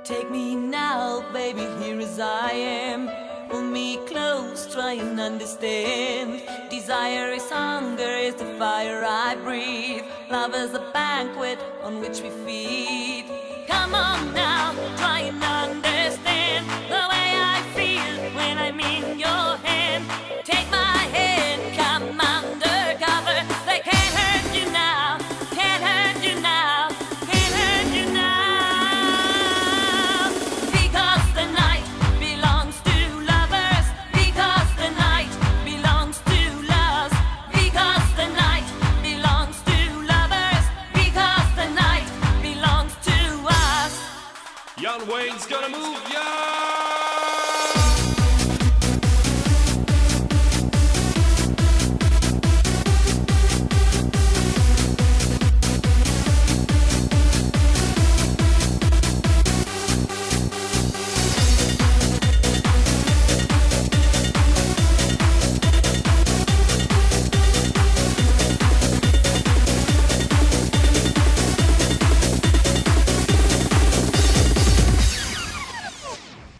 Take me now, baby, here as I am. Pull me close, try and understand. Desire is hunger, is the fire I breathe. Love is a banquet on which we feed. Come on now, try and understand the way I feel when I'm in your hand. Take my hand, come undercover. They can't hurt you now, can't hurt you now, can't hurt you now. Because the night belongs to lovers. Because the night belongs to love. Because the night belongs to lovers. Because the night belongs to us. Young Wayne's gonna move, yeah!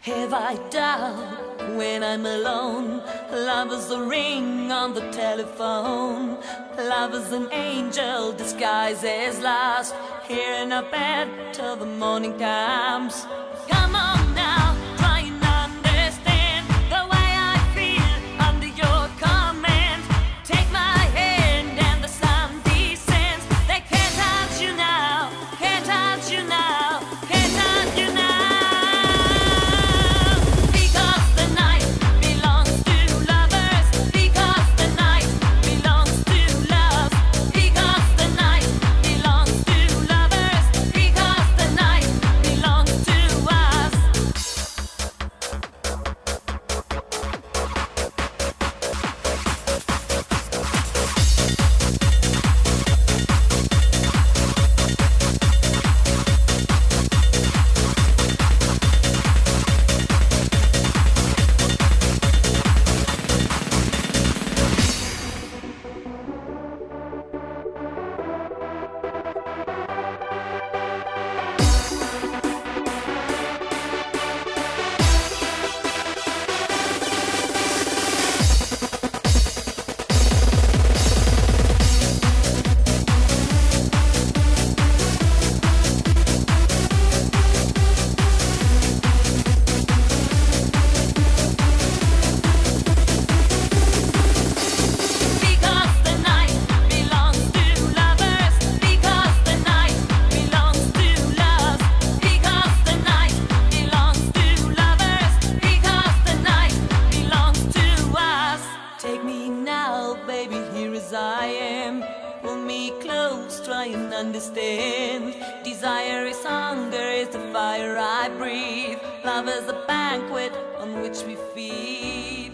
Have I doubt when I'm alone? Love is a ring on the telephone. Love is an angel disguised as lost, here in a bed till the morning comes. Come on now, try and understand the way I feel under your command. Take my hand and the sun descends. They can't touch you now, can't touch you now, can't touch you now. Baby, here as I am. Pull me close, try and understand. Desire is hunger, is the fire I breathe. Love is a banquet on which we feed.